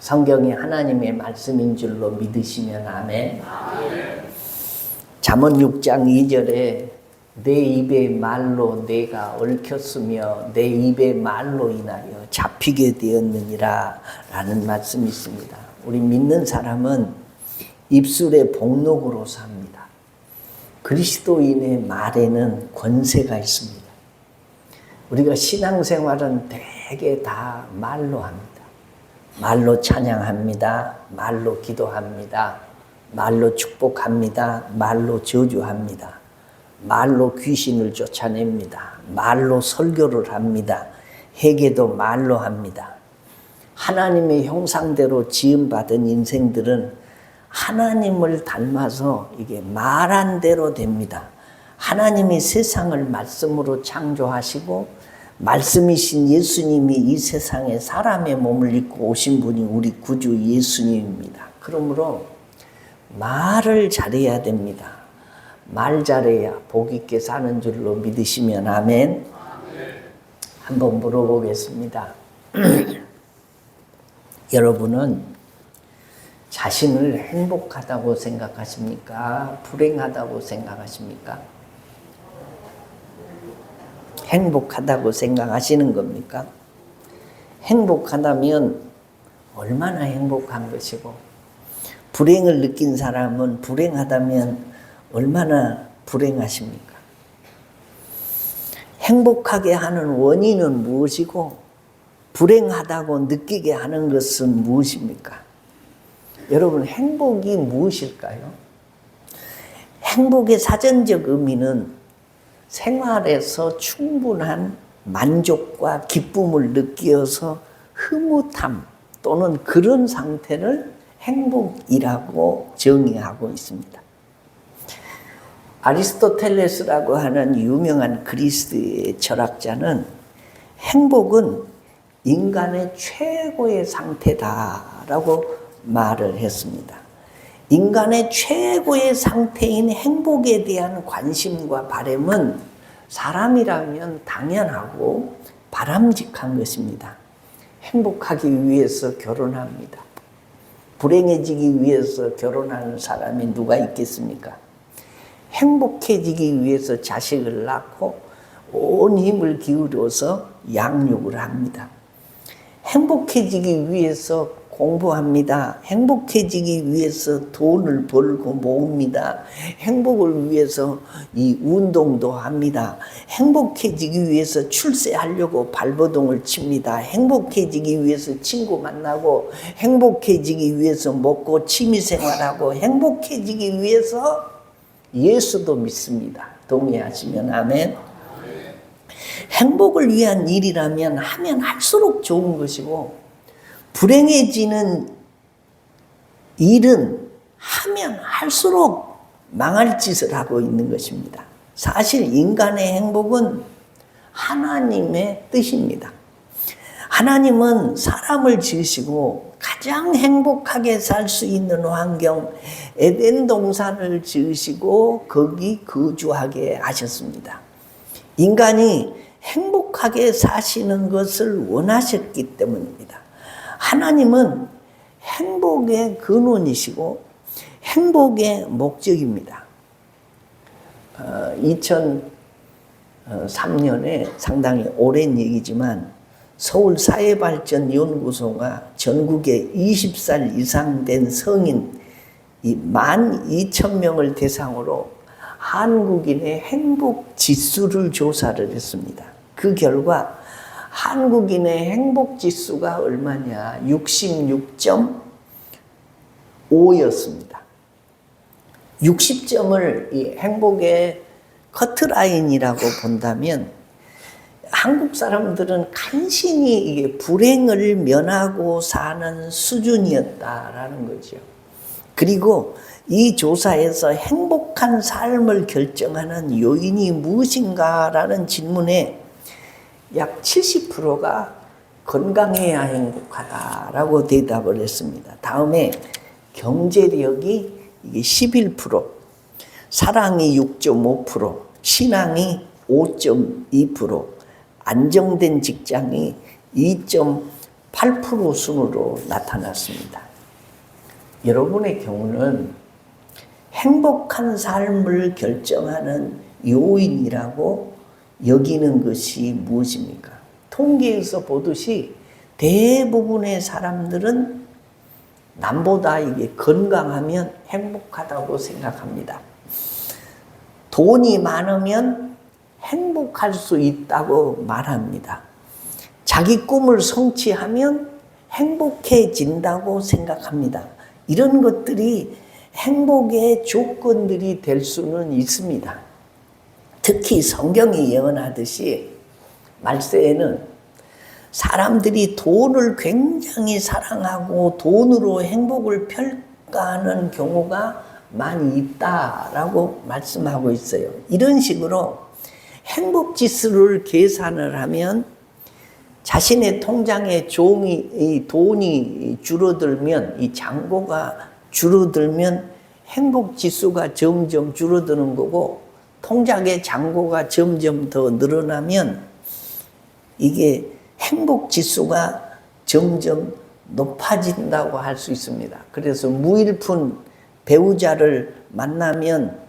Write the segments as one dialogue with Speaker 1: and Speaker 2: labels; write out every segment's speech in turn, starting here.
Speaker 1: 성경이 하나님의 말씀인 줄로 믿으시면 아멘. 잠언 6장 2절에 내 입의 말로 내가 얽혔으며 내 입의 말로 인하여 잡히게 되었느니라 라는 말씀이 있습니다. 우리 믿는 사람은 입술의 복록으로 삽니다. 그리스도인의 말에는 권세가 있습니다. 우리가 신앙생활은 대개 다 말로 합니다. 말로 찬양합니다. 말로 기도합니다. 말로 축복합니다. 말로 저주합니다. 말로 귀신을 쫓아냅니다. 말로 설교를 합니다. 회개도 말로 합니다. 하나님의 형상대로 지음받은 인생들은 하나님을 닮아서 이게 말한 대로 됩니다. 하나님이 세상을 말씀으로 창조하시고 말씀이신 예수님이 이 세상에 사람의 몸을 입고 오신 분이 우리 구주 예수님입니다. 그러므로 말을 잘해야 됩니다. 말 잘해야 복 있게 사는 줄로 믿으시면 아멘. 한번 물어보겠습니다. 여러분은 자신을 행복하다고 생각하십니까? 불행하다고 생각하십니까? 행복하다고 생각하시는 겁니까? 행복하다면 얼마나 행복한 것이고, 불행을 느낀 사람은 불행하다면 얼마나 불행하십니까? 행복하게 하는 원인은 무엇이고, 불행하다고 느끼게 하는 것은 무엇입니까? 여러분, 행복이 무엇일까요? 행복의 사전적 의미는 생활에서 충분한 만족과 기쁨을 느끼어서 흐뭇함 또는 그런 상태를 행복이라고 정의하고 있습니다. 아리스토텔레스라고 하는 유명한 그리스의 철학자는 행복은 인간의 최고의 상태다라고 말을 했습니다. 인간의 최고의 상태인 행복에 대한 관심과 바람은 사람이라면 당연하고 바람직한 것입니다. 행복하기 위해서 결혼합니다. 불행해지기 위해서 결혼하는 사람이 누가 있겠습니까? 행복해지기 위해서 자식을 낳고 온 힘을 기울여서 양육을 합니다. 행복해지기 위해서 공부합니다. 행복해지기 위해서 돈을 벌고 모읍니다. 행복을 위해서 이 운동도 합니다. 행복해지기 위해서 출세하려고 발버둥을 칩니다. 행복해지기 위해서 친구 만나고, 행복해지기 위해서 먹고 취미생활하고, 행복해지기 위해서 예수도 믿습니다. 동의하시면 아멘. 행복을 위한 일이라면 하면 할수록 좋은 것이고, 불행해지는 일은 하면 할수록 망할 짓을 하고 있는 것입니다. 사실 인간의 행복은 하나님의 뜻입니다. 하나님은 사람을 지으시고 가장 행복하게 살 수 있는 환경 에덴 동산을 지으시고 거기 거주하게 하셨습니다. 인간이 행복하게 사시는 것을 원하셨기 때문입니다. 하나님은 행복의 근원이시고 행복의 목적입니다. 2003년에 상당히 오랜 얘기지만 서울사회발전연구소가 전국에 20살 이상 된 성인 12,000명을 대상으로 한국인의 행복 지수를 조사를 했습니다. 그 결과 한국인의 행복 지수가 얼마냐? 66.5였습니다. 60점을 이 행복의 커트라인이라고 본다면 한국 사람들은 간신히 이게 불행을 면하고 사는 수준이었다라는 거죠. 그리고 이 조사에서 행복한 삶을 결정하는 요인이 무엇인가라는 질문에 약 70%가 건강해야 행복하다라고 대답을 했습니다. 다음에 경제력이 이게 11%, 사랑이 6.5%, 신앙이 5.2%, 안정된 직장이 8% 순으로 나타났습니다. 여러분의 경우는 행복한 삶을 결정하는 요인이라고 여기는 것이 무엇입니까? 통계에서 보듯이 대부분의 사람들은 남보다 이게 건강하면 행복하다고 생각합니다. 돈이 많으면 행복할 수 있다고 말합니다. 자기 꿈을 성취하면 행복해진다고 생각합니다. 이런 것들이 행복의 조건들이 될 수는 있습니다. 특히 성경이 예언하듯이 말세에는 사람들이 돈을 굉장히 사랑하고 돈으로 행복을 평가하는 경우가 많이 있다라고 말씀하고 있어요. 이런 식으로 행복 지수를 계산을 하면 자신의 통장에 돈이 줄어들면, 이 잔고가 줄어들면 행복 지수가 점점 줄어드는 거고, 통장의 잔고가 점점 더 늘어나면 이게 행복 지수가 점점 높아진다고 할 수 있습니다. 그래서 무일푼 배우자를 만나면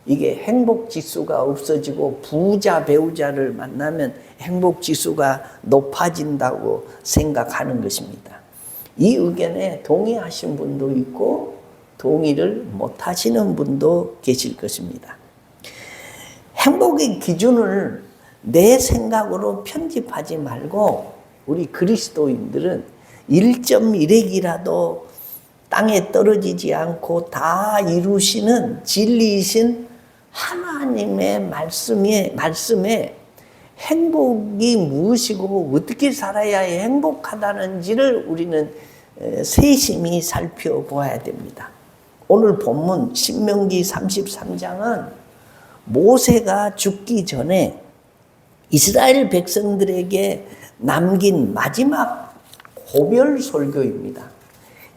Speaker 1: 이게 행복 지수가 없어지고, 부자 배우자를 만나면 행복 지수가 높아진다고 생각하는 것입니다. 이 의견에 동의하신 분도 있고 동의를 못 하시는 분도 계실 것입니다. 행복의 기준을 내 생각으로 편집하지 말고, 우리 그리스도인들은 1.1핵이라도 땅에 떨어지지 않고 다 이루시는 진리이신 하나님의 말씀에 행복이 무엇이고 어떻게 살아야 행복하다는지를 우리는 세심히 살펴보아야 됩니다. 오늘 본문 신명기 33장은 모세가 죽기 전에 이스라엘 백성들에게 남긴 마지막 고별 설교입니다.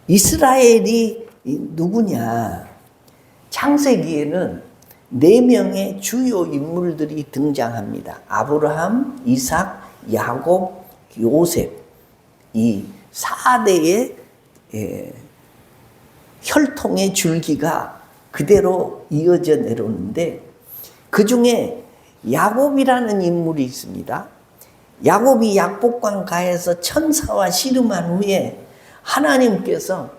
Speaker 1: 이스라엘이 누구냐? 창세기에는 4명의 주요 인물들이 등장합니다. 아브라함, 이삭, 야곱, 요셉. 이 4대의 혈통의 줄기가 그대로 이어져 내려오는데, 그 중에 야곱이라는 인물이 있습니다. 야곱이 약복강 가에서 천사와 씨름한 후에 하나님께서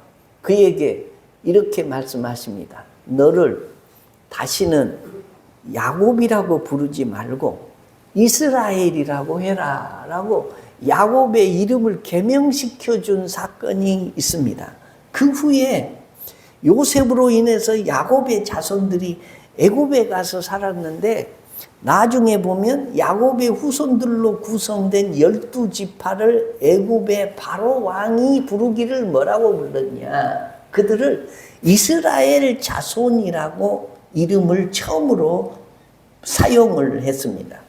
Speaker 1: 그에게 이렇게 말씀하십니다. 너를 다시는 야곱이라고 부르지 말고 이스라엘이라고 해라 라고 야곱의 이름을 개명시켜 준 사건이 있습니다. 그 후에 요셉으로 인해서 야곱의 자손들이 애굽에 가서 살았는데, 나중에 보면 야곱의 후손들로 구성된 12지파를 애굽의 바로 왕이 부르기를 뭐라고 불렀냐? 그들을 이스라엘 자손이라고 이름을 처음으로 사용을 했습니다.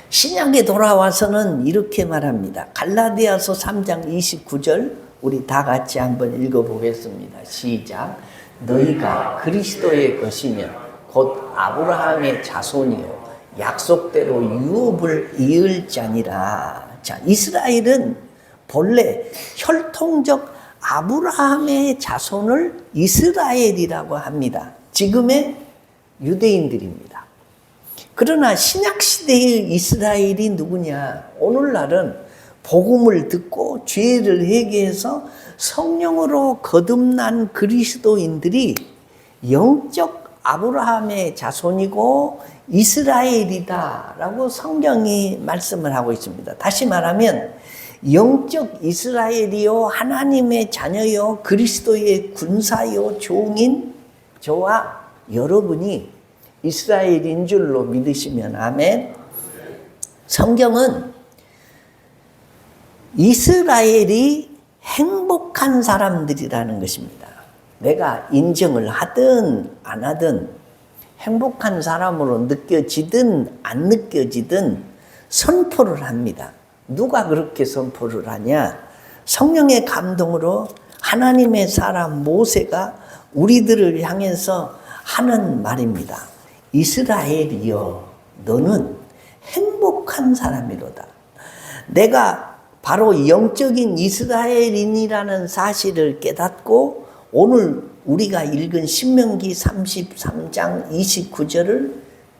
Speaker 1: 신약에 돌아와서는 이렇게 말합니다. 갈라디아서 3장 29절 우리 다 같이 한번 읽어보겠습니다. 시작. 너희가 그리스도의 것이면 곧 아브라함의 자손이요 약속대로 유업을 이을 자니라. 자, 이스라엘은 본래 혈통적 아브라함의 자손을 이스라엘이라고 합니다. 지금의 유대인들입니다. 그러나 신약시대의 이스라엘이 누구냐? 오늘날은 복음을 듣고 죄를 회개해서 성령으로 거듭난 그리스도인들이 영적 아브라함의 자손이고 이스라엘이다라고 성경이 말씀을 하고 있습니다. 다시 말하면 영적 이스라엘이요 하나님의 자녀요 그리스도의 군사요 종인 저와 여러분이 이스라엘인 줄로 믿으시면 아멘. 성경은 이스라엘이 행복한 사람들이라는 것입니다. 내가 인정을 하든 안 하든 행복한 사람으로 느껴지든 안 느껴지든 선포를 합니다. 누가 그렇게 선포를 하냐? 성령의 감동으로 하나님의 사람 모세가 우리들을 향해서 하는 말입니다. 이스라엘이여 너는 행복한 사람이로다. 내가 바로 영적인 이스라엘인이라는 사실을 깨닫고 오늘 우리가 읽은 신명기 33장 29절을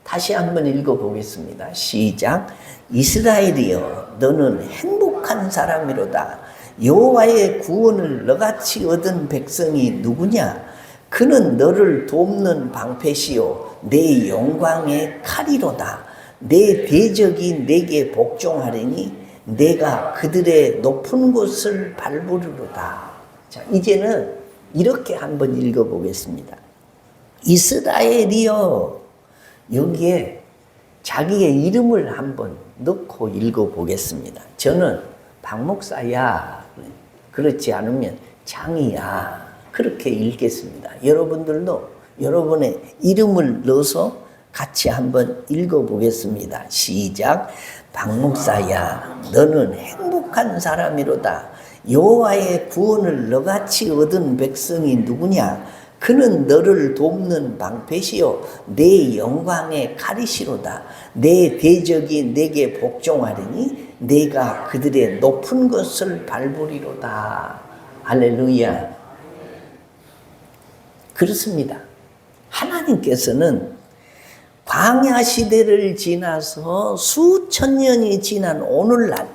Speaker 1: 다시 한번 읽어보겠습니다. 시작. 이스라엘이여 너는 행복한 사람이로다. 여호와의 구원을 너같이 얻은 백성이 누구냐? 그는 너를 돕는 방패시요 내 영광의 칼이로다. 내 대적이 내게 복종하리니 내가 그들의 높은 곳을 밟으리로다. 자, 이제는 이렇게 한번 읽어보겠습니다. 이스라엘이여, 여기에 자기의 이름을 한번 넣고 읽어보겠습니다. 저는 박 목사야, 그렇지 않으면 장이야, 그렇게 읽겠습니다. 여러분들도 여러분의 이름을 넣어서 같이 한번 읽어보겠습니다. 시작. 박 목사야, 너는 행복한 사람이로다. 여호와의 구원을 너같이 얻은 백성이 누구냐? 그는 너를 돕는 방패시요 내 영광의 칼이시로다. 내 대적이 내게 복종하리니 내가 그들의 높은 것을 밟으리로다. 할렐루야. 그렇습니다. 하나님께서는 광야 시대를 지나서 수천 년이 지난 오늘날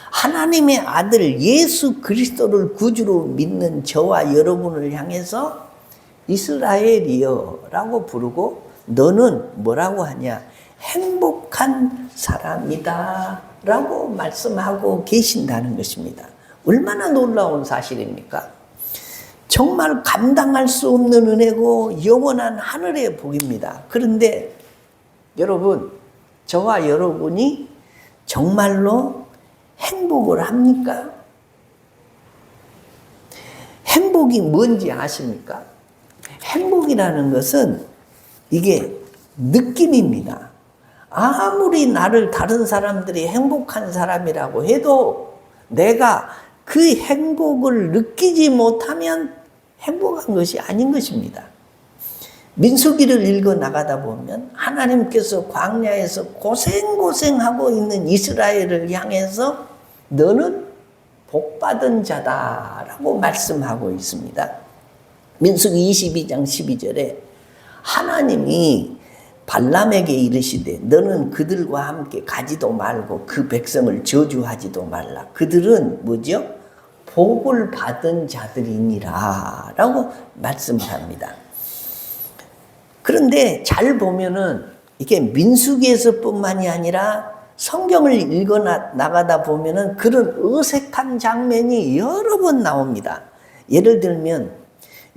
Speaker 1: 하나님의 아들 예수 그리스도를 구주로 믿는 저와 여러분을 향해서 이스라엘이여 라고 부르고 너는 뭐라고 하냐? 행복한 사람이다 라고 말씀하고 계신다는 것입니다. 얼마나 놀라운 사실입니까? 정말 감당할 수 없는 은혜고 영원한 하늘의 복입니다. 그런데 여러분, 저와 여러분이 정말로 행복을 합니까? 행복이 뭔지 아십니까? 행복이라는 것은 이게 느낌입니다. 아무리 나를 다른 사람들이 행복한 사람이라고 해도 내가 그 행복을 느끼지 못하면 행복한 것이 아닌 것입니다. 민수기를 읽어 나가다 보면 하나님께서 광야에서 고생하고 있는 이스라엘을 향해서 너는 복받은 자다라고 말씀하고 있습니다. 민수기 22장 12절에 하나님이 발람에게 이르시되 너는 그들과 함께 가지도 말고 그 백성을 저주하지도 말라. 그들은 뭐죠? 복을 받은 자들이니라 라고 말씀을 합니다. 그런데 잘 보면은 이게 민수기에서 뿐만이 아니라 성경을 읽어 나가다 보면은 그런 어색한 장면이 여러 번 나옵니다. 예를 들면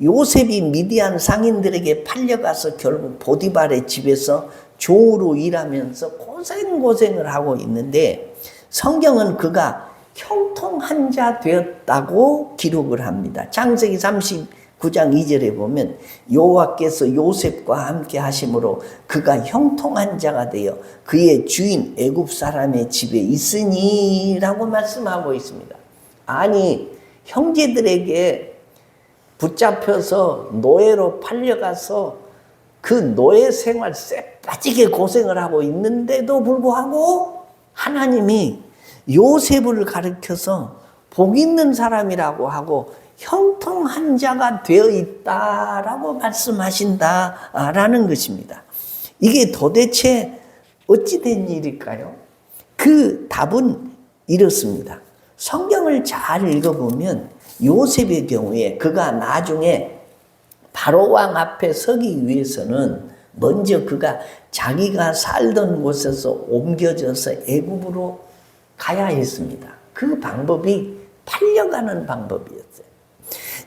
Speaker 1: 요셉이 미디안 상인들에게 팔려가서 결국 보디발의 집에서 종으로 일하면서 고생을 하고 있는데 성경은 그가 형통한 자 되었다고 기록을 합니다. 창세기 39장 2절에 보면 여호와께서 요셉과 함께 하심으로 그가 형통한 자가 되어 그의 주인 애굽 사람의 집에 있으니 라고 말씀하고 있습니다. 아니, 형제들에게 붙잡혀서 노예로 팔려가서 그 노예 생활 쎄빠지게 고생을 하고 있는데도 불구하고 하나님이 요셉을 가리켜서 복 있는 사람이라고 하고 형통한 자가 되어 있다라고 말씀하신다라는 것입니다. 이게 도대체 어찌 된 일일까요? 그 답은 이렇습니다. 성경을 잘 읽어보면 요셉의 경우에 그가 나중에 바로왕 앞에 서기 위해서는 먼저 그가 자기가 살던 곳에서 옮겨져서 애굽으로 가야 했습니다. 그 방법이 팔려가는 방법이었어요.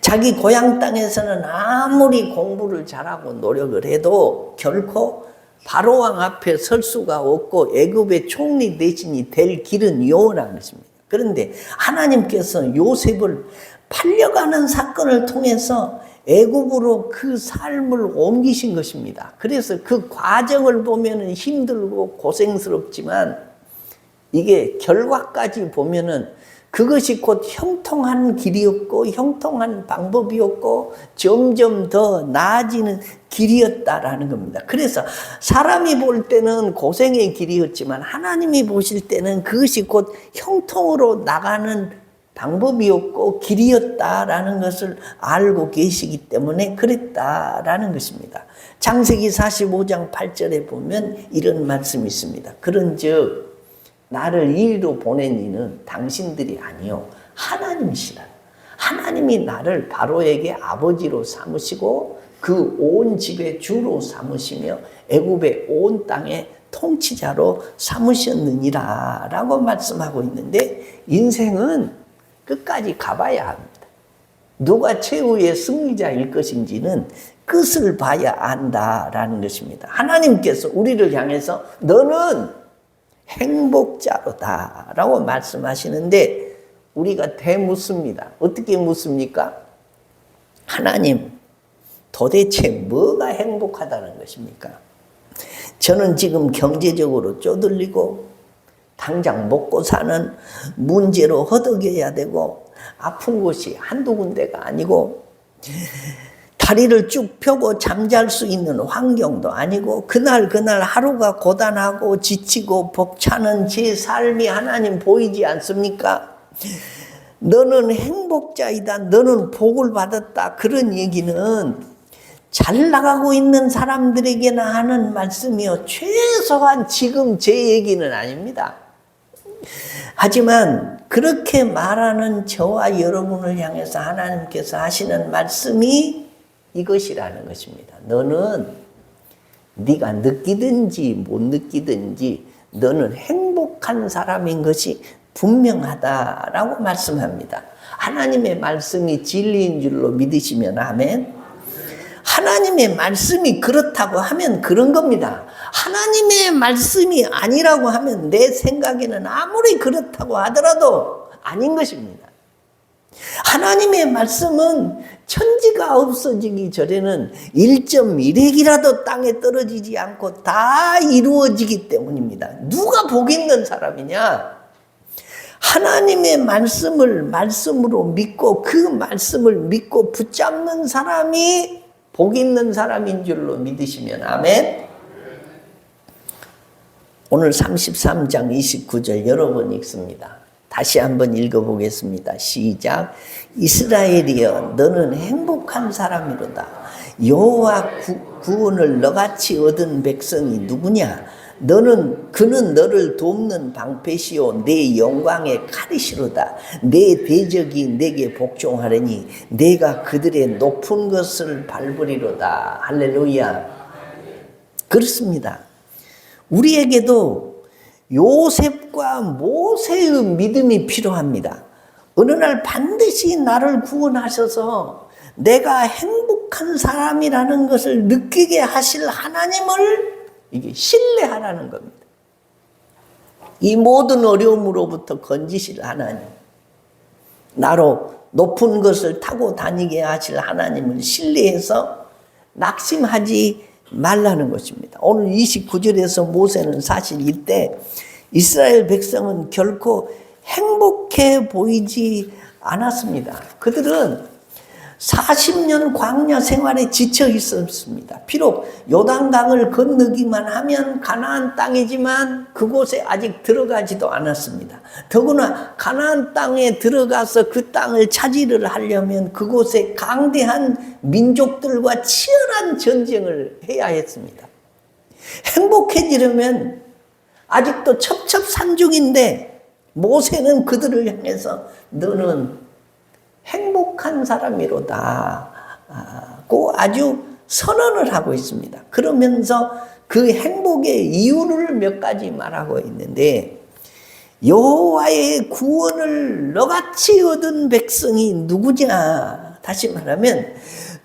Speaker 1: 자기 고향 땅에서는 아무리 공부를 잘하고 노력을 해도 결코 바로왕 앞에 설 수가 없고 애굽의 총리 대신이 될 길은 요원한 것입니다. 그런데 하나님께서 요셉을 팔려가는 사건을 통해서 애굽으로 그 삶을 옮기신 것입니다. 그래서 그 과정을 보면은 힘들고 고생스럽지만 이게 결과까지 보면은 그것이 곧 형통한 길이었고 형통한 방법이었고 점점 더 나아지는 길이었다라는 겁니다. 그래서 사람이 볼 때는 고생의 길이었지만 하나님이 보실 때는 그것이 곧 형통으로 나가는 방법이었고 길이었다라는 것을 알고 계시기 때문에 그랬다라는 것입니다. 창세기 45장 8절에 보면 이런 말씀이 있습니다. 그런즉 나를 이리로 보낸 이는 당신들이 아니요 하나님이시라. 하나님이 나를 바로에게 아버지로 삼으시고 그 온 집의 주로 삼으시며 애굽의 온 땅의 통치자로 삼으셨느니라 라고 말씀하고 있는데, 인생은 끝까지 가봐야 합니다. 누가 최후의 승리자일 것인지는 끝을 봐야 안다라는 것입니다. 하나님께서 우리를 향해서 너는 행복자로다 라고 말씀하시는데 우리가 대묻습니다. 어떻게 묻습니까? 하나님, 도대체 뭐가 행복하다는 것입니까? 저는 지금 경제적으로 쪼들리고 당장 먹고 사는 문제로 허덕여야 되고 아픈 곳이 한두 군데가 아니고 다리를 쭉 펴고 잠잘 수 있는 환경도 아니고 그날 하루가 고단하고 지치고 벅차는 제 삶이 하나님 보이지 않습니까? 너는 행복자이다. 너는 복을 받았다. 그런 얘기는 잘 나가고 있는 사람들에게나 하는 말씀이요. 최소한 지금 제 얘기는 아닙니다. 하지만 그렇게 말하는 저와 여러분을 향해서 하나님께서 하시는 말씀이 이것이라는 것입니다. 너는 네가 느끼든지 못 느끼든지 너는 행복한 사람인 것이 분명하다라고 말씀합니다. 하나님의 말씀이 진리인 줄로 믿으시면 아멘. 하나님의 말씀이 그렇다고 하면 그런 겁니다. 하나님의 말씀이 아니라고 하면 내 생각에는 아무리 그렇다고 하더라도 아닌 것입니다. 하나님의 말씀은 천지가 없어지기 전에는 1.1핵이라도 땅에 떨어지지 않고 다 이루어지기 때문입니다. 누가 복 있는 사람이냐? 하나님의 말씀을 말씀으로 믿고 그 말씀을 믿고 붙잡는 사람이 복 있는 사람인 줄로 믿으시면 아멘. 오늘 33장 29절 여러 번 읽습니다. 다시 한번 읽어보겠습니다. 시작. 이스라엘이여 너는 행복한 사람이로다. 여호와 구원을 너같이 얻은 백성이 누구냐? 그는 너를 돕는 방패시요 내 영광의 칼이시로다. 내 대적이 내게 복종하려니 내가 그들의 높은 것을 밟으리로다. 할렐루야. 그렇습니다. 우리에게도 요셉과 모세의 믿음이 필요합니다. 어느 날 반드시 나를 구원하셔서 내가 행복한 사람이라는 것을 느끼게 하실 하나님을 이게 신뢰하라는 겁니다. 이 모든 어려움으로부터 건지실 하나님, 나로 높은 것을 타고 다니게 하실 하나님을 신뢰해서 낙심하지 말라는 것입니다. 오늘 29절에서 모세는 사실 이때 이스라엘 백성은 결코 행복해 보이지 않았습니다. 그들은 40년 광야 생활에 지쳐 있었습니다. 비록 요단강을 건너기만 하면 가나안 땅이지만 그곳에 아직 들어가지도 않았습니다. 더구나 가나안 땅에 들어가서 그 땅을 차지를 하려면 그곳에 강대한 민족들과 치열한 전쟁을 해야 했습니다. 행복해지려면 아직도 첩첩산중인데 모세는 그들을 향해서 너는 행복한 사람이로다 고 아주 선언을 하고 있습니다. 그러면서 그 행복의 이유를 몇 가지 말하고 있는데, 여호와의 구원을 너같이 얻은 백성이 누구냐? 다시 말하면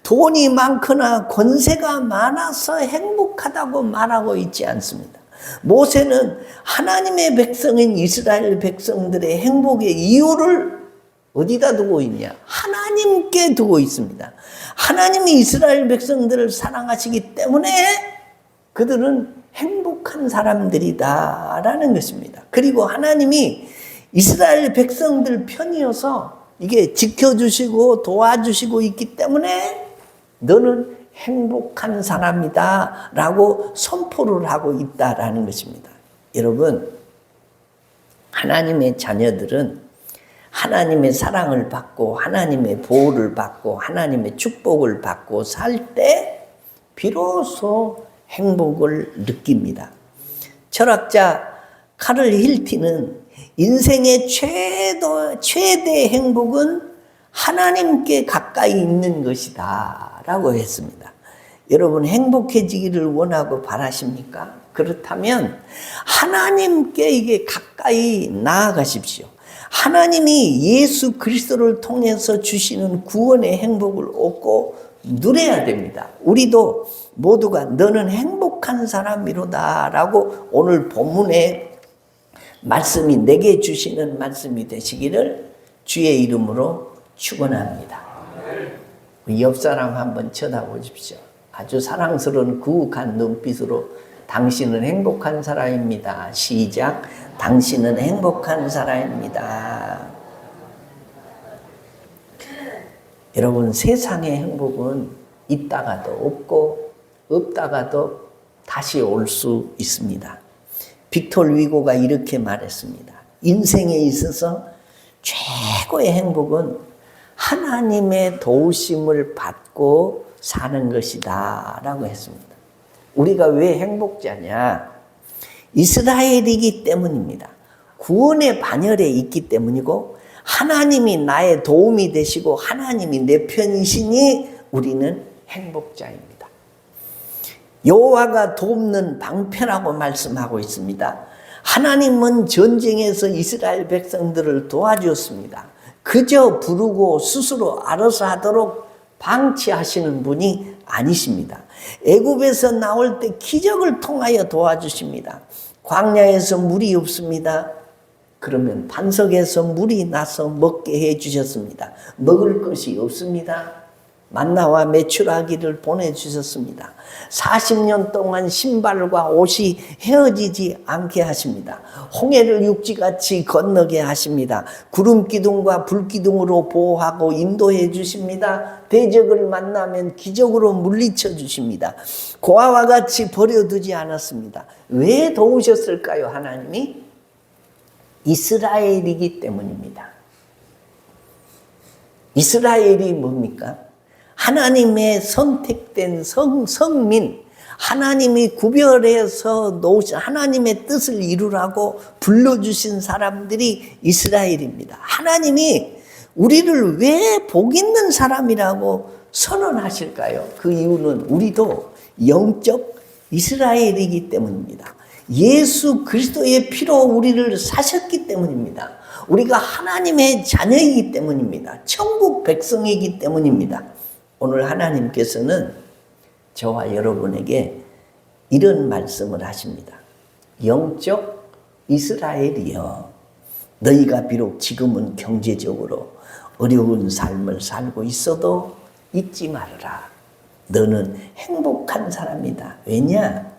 Speaker 1: 돈이 많거나 권세가 많아서 행복하다고 말하고 있지 않습니다. 모세는 하나님의 백성인 이스라엘 백성들의 행복의 이유를 어디다 두고 있냐? 하나님께 두고 있습니다. 하나님이 이스라엘 백성들을 사랑하시기 때문에 그들은 행복한 사람들이다라는 것입니다. 그리고 하나님이 이스라엘 백성들 편이어서 이게 지켜주시고 도와주시고 있기 때문에 너는 행복한 사람이다 라고 선포를 하고 있다라는 것입니다. 여러분, 하나님의 자녀들은 하나님의 사랑을 받고 하나님의 보호를 받고 하나님의 축복을 받고 살 때 비로소 행복을 느낍니다. 철학자 카를 힐티는 인생의 최대 행복은 하나님께 가까이 있는 것이다 라고 했습니다. 여러분, 행복해지기를 원하고 바라십니까? 그렇다면 하나님께 이게 가까이 나아가십시오. 하나님이 예수 그리스도를 통해서 주시는 구원의 행복을 얻고 누려야 됩니다. 우리도 모두가 너는 행복한 사람이로다 라고 오늘 본문의 말씀이 내게 주시는 말씀이 되시기를 주의 이름으로 축원합니다. 옆 사람 한번 쳐다보십시오. 아주 사랑스러운 구욱한 눈빛으로 당신은 행복한 사람입니다. 시작. 당신은 행복한 사람입니다. 여러분, 세상의 행복은 있다가도 없고 없다가도 다시 올 수 있습니다. 빅토르 위고가 이렇게 말했습니다. 인생에 있어서 최고의 행복은 하나님의 도우심을 받고 사는 것이다 라고 했습니다. 우리가 왜 행복자냐? 이스라엘이기 때문입니다. 구원의 반열에 있기 때문이고 하나님이 나의 도움이 되시고 하나님이 내 편이시니 우리는 행복자입니다. 여호와가 돕는 방패라고 말씀하고 있습니다. 하나님은 전쟁에서 이스라엘 백성들을 도와주었습니다. 그저 부르고 스스로 알아서 하도록 방치하시는 분이 아니십니다. 애굽에서 나올 때 기적을 통하여 도와주십니다. 광야에서 물이 없습니다. 그러면 반석에서 물이 나서 먹게 해주셨습니다. 먹을 것이 없습니다. 만나와 메추라기를 보내주셨습니다. 40년 동안 신발과 옷이 헤어지지 않게 하십니다. 홍해를 육지같이 건너게 하십니다. 구름 기둥과 불 기둥으로 보호하고 인도해 주십니다. 대적을 만나면 기적으로 물리쳐 주십니다. 고아와 같이 버려두지 않았습니다. 왜 도우셨을까요? 하나님이? 이스라엘이기 때문입니다. 이스라엘이 뭡니까? 하나님의 선택된 성민, 하나님이 구별해서 놓으신 하나님의 뜻을 이루라고 불러주신 사람들이 이스라엘입니다. 하나님이 우리를 왜 복 있는 사람이라고 선언하실까요? 그 이유는 우리도 영적 이스라엘이기 때문입니다. 예수 그리스도의 피로 우리를 사셨기 때문입니다. 우리가 하나님의 자녀이기 때문입니다. 천국 백성이기 때문입니다. 오늘 하나님께서는 저와 여러분에게 이런 말씀을 하십니다. 영적 이스라엘이여, 너희가 비록 지금은 경제적으로 어려운 삶을 살고 있어도 잊지 말아라. 너는 행복한 사람이다. 왜냐?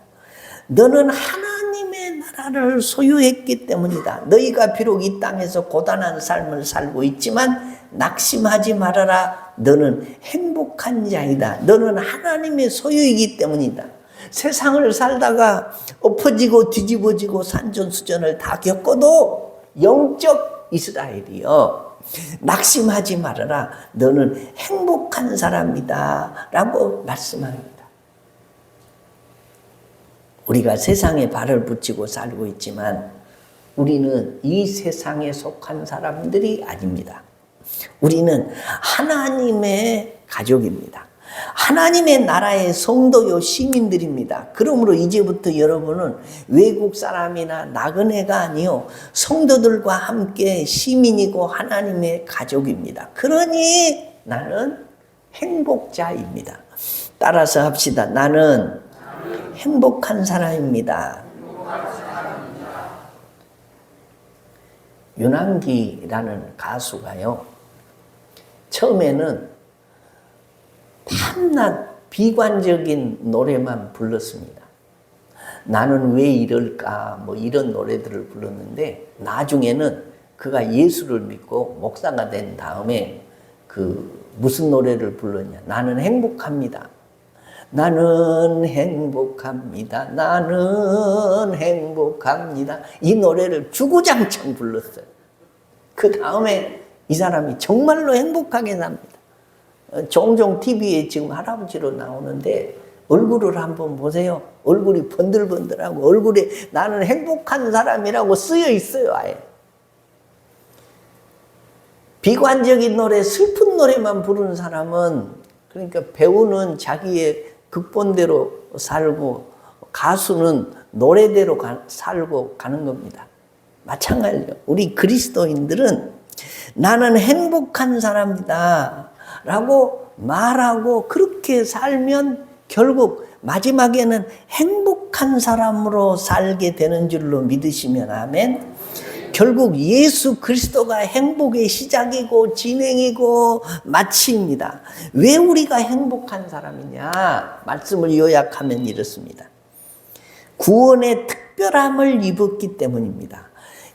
Speaker 1: 너는 하나님의 나라를 소유했기 때문이다. 너희가 비록 이 땅에서 고단한 삶을 살고 있지만 낙심하지 말아라. 너는 행복한 자이다. 너는 하나님의 소유이기 때문이다. 세상을 살다가 엎어지고 뒤집어지고 산전수전을 다 겪어도 영적 이스라엘이여, 낙심하지 말아라. 너는 행복한 사람이다 라고 말씀합니다. 우리가 세상에 발을 붙이고 살고 있지만 우리는 이 세상에 속한 사람들이 아닙니다. 우리는 하나님의 가족입니다. 하나님의 나라의 성도요 시민들입니다. 그러므로 이제부터 여러분은 외국 사람이나 나그네가 아니요 성도들과 함께 시민이고 하나님의 가족입니다. 그러니 나는 행복자입니다. 따라서 합시다. 나는 행복한 사람입니다. 윤한기라는 가수가요, 처음에는 밤낮 비관적인 노래만 불렀습니다. 나는 왜 이럴까 뭐 이런 노래들을 불렀는데 나중에는 그가 예수를 믿고 목사가 된 다음에 무슨 노래를 불렀냐. 나는 행복합니다. 나는 행복합니다. 나는 행복합니다. 이 노래를 주구장창 불렀어요. 그 다음에 이 사람이 정말로 행복하게 삽니다. 종종 TV에 지금 할아버지로 나오는데 얼굴을 한번 보세요. 얼굴이 번들번들하고 얼굴에 나는 행복한 사람이라고 쓰여 있어요. 아예. 비관적인 노래, 슬픈 노래만 부르는 사람은, 그러니까 배우는 자기의 극본대로 살고 가수는 노래대로 살고 가는 겁니다. 마찬가지예요. 우리 그리스도인들은 나는 행복한 사람이다 라고 말하고 그렇게 살면 결국 마지막에는 행복한 사람으로 살게 되는 줄로 믿으시면 아멘. 결국 예수 그리스도가 행복의 시작이고 진행이고 마치입니다. 왜 우리가 행복한 사람이냐? 말씀을 요약하면 이렇습니다. 구원의 특별함을 입었기 때문입니다.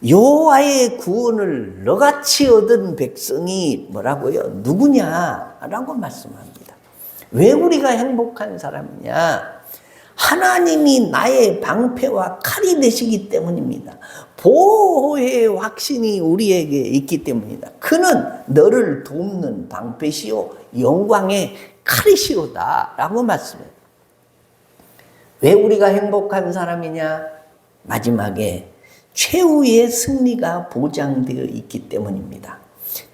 Speaker 1: 여호와의 구원을 너같이 얻은 백성이 뭐라고요? 누구냐라고 말씀합니다. 왜 우리가 행복한 사람이냐? 하나님이 나의 방패와 칼이 되시기 때문입니다. 보호의 확신이 우리에게 있기 때문이다. 그는 너를 돕는 방패시오 영광의 칼이시오다 라고 말씀해요. 왜 우리가 행복한 사람이냐? 마지막에 최후의 승리가 보장되어 있기 때문입니다.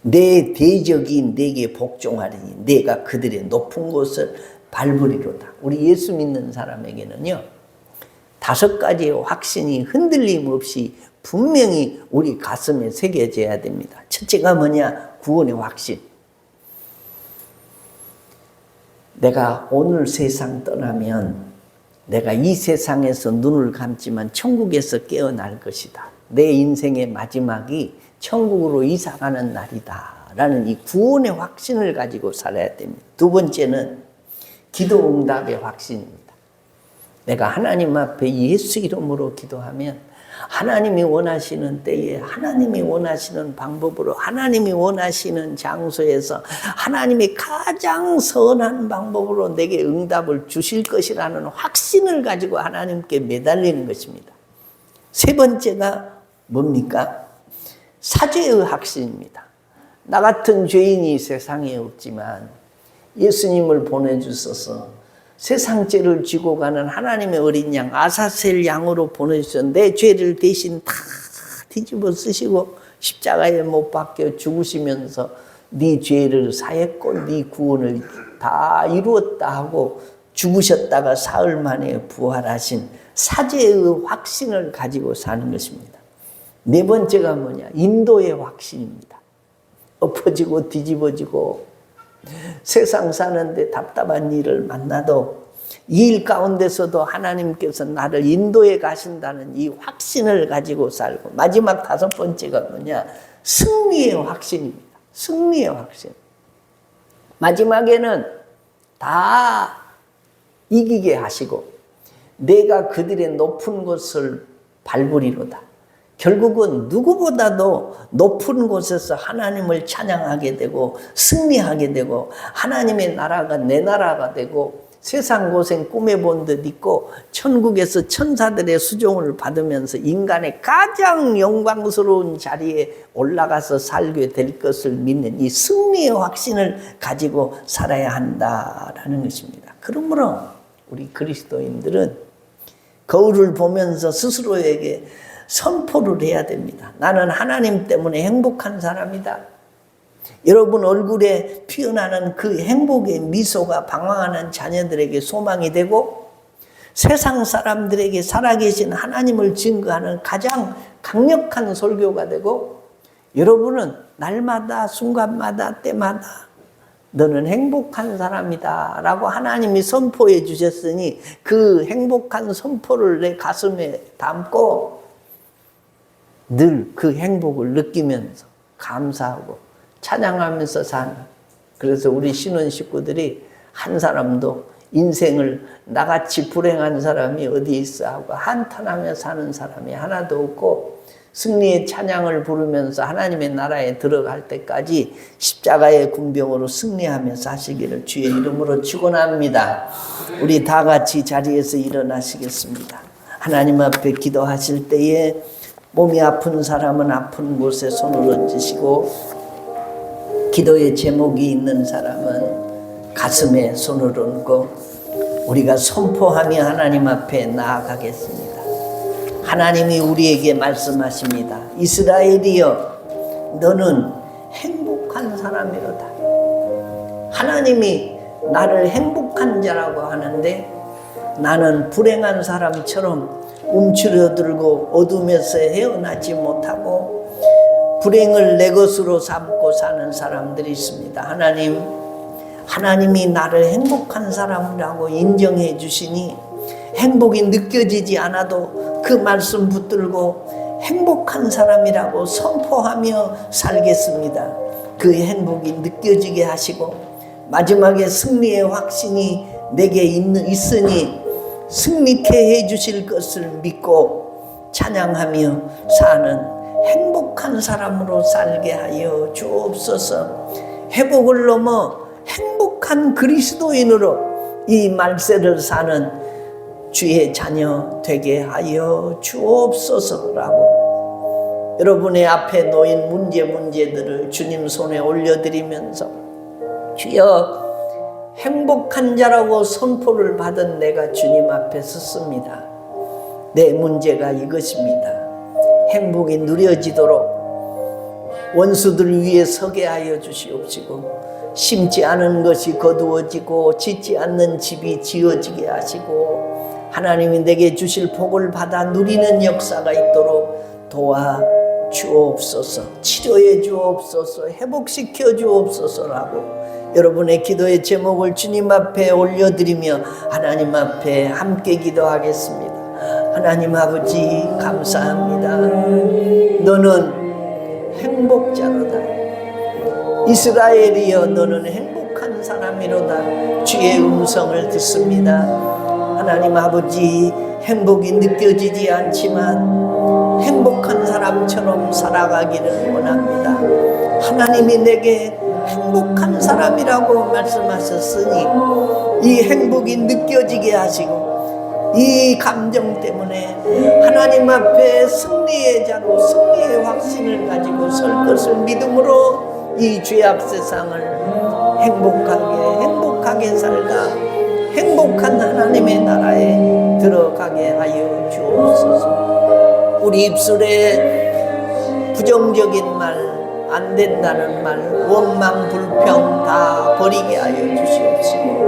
Speaker 1: 내 대적이 내게 복종하리니 내가 그들의 높은 곳을 밟으리로다. 우리 예수 믿는 사람에게는요, 5가지의 확신이 흔들림 없이 분명히 우리 가슴에 새겨져야 됩니다. 첫째가 뭐냐? 구원의 확신. 내가 오늘 세상 떠나면 내가 이 세상에서 눈을 감지만 천국에서 깨어날 것이다. 내 인생의 마지막이 천국으로 이사가는 날이다 라는 이 구원의 확신을 가지고 살아야 됩니다. 두 번째는 기도 응답의 확신입니다. 내가 하나님 앞에 예수 이름으로 기도하면 하나님이 원하시는 때에 하나님이 원하시는 방법으로 하나님이 원하시는 장소에서 하나님이 가장 선한 방법으로 내게 응답을 주실 것이라는 확신을 가지고 하나님께 매달리는 것입니다. 세 번째가 뭡니까? 사죄의 확신입니다. 나 같은 죄인이 세상에 없지만 예수님을 보내주셔서 세상 죄를 지고 가는 하나님의 어린 양 아사셀 양으로 보내주셔서 내 죄를 대신 다 뒤집어 쓰시고 십자가에 못 박혀 죽으시면서 네 죄를 사했고 네 구원을 다 이루었다 하고 죽으셨다가 사흘 만에 부활하신 사죄의 확신을 가지고 사는 것입니다. 네 번째가 뭐냐? 인도의 확신입니다. 엎어지고 뒤집어지고 세상 사는데 답답한 일을 만나도 이 일 가운데서도 하나님께서 나를 인도해 가신다는 이 확신을 가지고 살고, 마지막 5번째가 뭐냐? 승리의 확신입니다. 승리의 확신. 마지막에는 다 이기게 하시고 내가 그들의 높은 곳을 밟으리로다. 결국은 누구보다도 높은 곳에서 하나님을 찬양하게 되고 승리하게 되고 하나님의 나라가 내 나라가 되고 세상 고생 꿈에본 듯 있고 천국에서 천사들의 수종을 받으면서 인간의 가장 영광스러운 자리에 올라가서 살게 될 것을 믿는 이 승리의 확신을 가지고 살아야 한다라는 것입니다. 그러므로 우리 그리스도인들은 거울을 보면서 스스로에게 선포를 해야 됩니다. 나는 하나님 때문에 행복한 사람이다. 여러분 얼굴에 피어나는 그 행복의 미소가 방황하는 자녀들에게 소망이 되고 세상 사람들에게 살아계신 하나님을 증거하는 가장 강력한 설교가 되고 여러분은 날마다 순간마다 때마다 너는 행복한 사람이다 라고 하나님이 선포해 주셨으니 그 행복한 선포를 내 가슴에 담고 늘 그 행복을 느끼면서 감사하고 찬양하면서 사는, 그래서 우리 신혼 식구들이 한 사람도 인생을 나같이 불행한 사람이 어디 있어 하고 한탄하며 사는 사람이 하나도 없고 승리의 찬양을 부르면서 하나님의 나라에 들어갈 때까지 십자가의 군병으로 승리하며 사시기를 주의 이름으로 축원합니다. 우리 다 같이 자리에서 일어나시겠습니다. 하나님 앞에 기도하실 때에 몸이 아픈 사람은 아픈 곳에 손을 얹으시고, 기도의 제목이 있는 사람은 가슴에 손을 얹고 우리가 선포하며 하나님 앞에 나아가겠습니다. 하나님이 우리에게 말씀하십니다. 이스라엘이여, 너는 행복한 사람이로다. 하나님이 나를 행복한 자라고 하는데, 나는 불행한 사람처럼 움츠러들고 어둠에서 헤어나지 못하고 불행을 내 것으로 삼고 사는 사람들이 있습니다. 하나님이 나를 행복한 사람이라고 인정해 주시니 행복이 느껴지지 않아도 그 말씀 붙들고 행복한 사람이라고 선포하며 살겠습니다. 그 행복이 느껴지게 하시고 마지막에 승리의 확신이 내게 있으니 승리케 해 주실 것을 믿고 찬양하며 사는 행복한 사람으로 살게 하여 주옵소서. 회복을 넘어 행복한 그리스도인으로 이 말세를 사는 주의 자녀 되게 하여 주옵소서라고 여러분의 앞에 놓인 문제들을 주님 손에 올려드리면서, 주여, 행복한 자라고 선포를 받은 내가 주님 앞에 섰습니다. 내 문제가 이것입니다. 행복이 누려지도록 원수들 위에 서게 하여 주시옵시고, 심지 않은 것이 거두어지고 짓지 않는 집이 지어지게 하시고, 하나님이 내게 주실 복을 받아 누리는 역사가 있도록 도와 주옵소서. 치료해 주옵소서. 회복시켜 주옵소서라고 여러분의 기도의 제목을 주님 앞에 올려드리며 하나님 앞에 함께 기도하겠습니다. 하나님 아버지, 감사합니다. 너는 행복자로다. 이스라엘이여, 너는 행복한 사람이로다. 주의 음성을 듣습니다. 하나님 아버지, 행복이 느껴지지 않지만 행복한 사람처럼 살아가기를 원합니다. 하나님이 내게 행복한 사람이라고 말씀하셨으니 이 행복이 느껴지게 하시고, 이 감정 때문에 하나님 앞에 승리의 자로 승리의 확신을 가지고 설 것을 믿음으로 이 죄악 세상을 행복하게 살다 행복한 하나님의 나라에 들어가게 하여 주옵소서. 우리 입술에 부정적인 말, 안 된다는 말, 원망, 불평 다 버리게 하여 주시옵시고,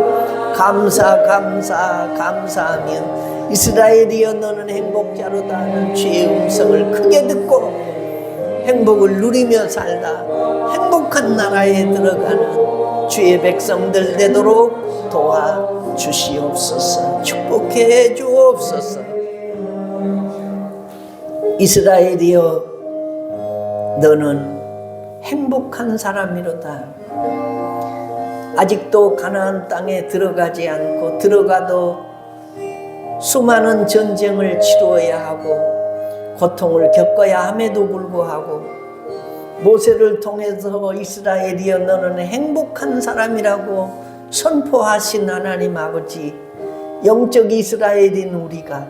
Speaker 1: 감사하며 이스라엘이여, 너는 행복자로다 하는 주의 음성을 크게 듣고 행복을 누리며 살다 행복한 나라에 들어가는 주의 백성들 되도록 도와주시옵소서. 축복해 주옵소서. 이스라엘이여, 너는 행복한 사람이로다. 아직도 가나안 땅에 들어가지 않고 들어가도 수많은 전쟁을 치루어야 하고 고통을 겪어야 함에도 불구하고 모세를 통해서 이스라엘이여, 너는 행복한 사람이라고 선포하신 하나님 아버지, 영적 이스라엘인 우리가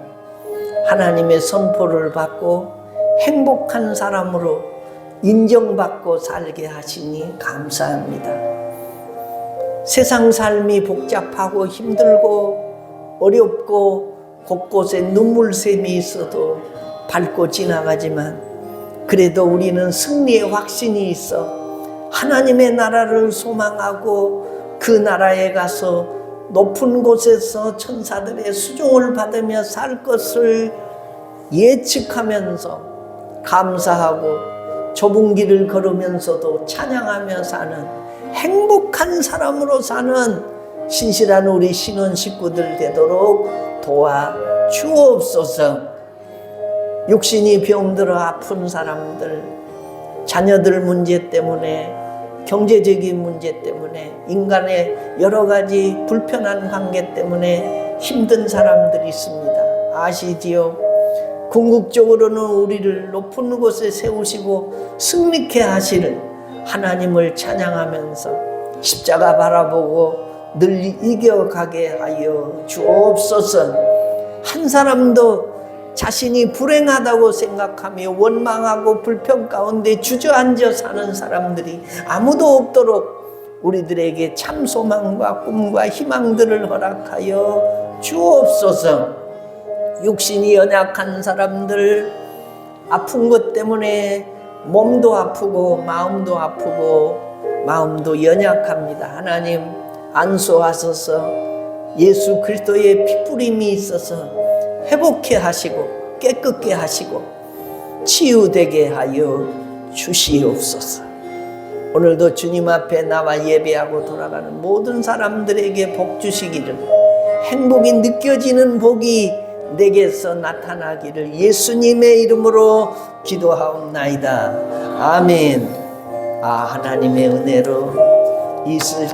Speaker 1: 하나님의 선포를 받고 행복한 사람으로 인정받고 살게 하시니 감사합니다. 세상 삶이 복잡하고 힘들고 어렵고 곳곳에 눈물샘이 있어도 밟고 지나가지만, 그래도 우리는 승리의 확신이 있어 하나님의 나라를 소망하고 그 나라에 가서 높은 곳에서 천사들의 수종을 받으며 살 것을 예측하면서 감사하고 좁은 길을 걸으면서도 찬양하며 사는 행복한 사람으로 사는 신실한 우리 신혼 식구들 되도록 도와주옵소서. 육신이 병들어 아픈 사람들, 자녀들 문제 때문에, 경제적인 문제 때문에, 인간의 여러 가지 불편한 관계 때문에 힘든 사람들이 있습니다. 아시지요? 궁극적으로는 우리를 높은 곳에 세우시고 승리케 하시는 하나님을 찬양하면서 십자가 바라보고 늘 이겨가게 하여 주옵소서. 한 사람도 자신이 불행하다고 생각하며 원망하고 불평 가운데 주저앉아 사는 사람들이 아무도 없도록 우리들에게 참 소망과 꿈과 희망들을 허락하여 주옵소서. 육신이 연약한 사람들, 아픈 것 때문에 몸도 아프고 마음도 연약합니다. 하나님 안수하소서. 예수 그리스도의 피뿌림이 있어서 회복케 하시고 깨끗게 하시고 치유되게 하여 주시옵소서. 오늘도 주님 앞에 나와 예배하고 돌아가는 모든 사람들에게 복 주시기를, 행복이 느껴지는 복이 내게서 나타나기를 예수님의 이름으로 기도하옵나이다. 아멘. 하나님의 은혜로 있을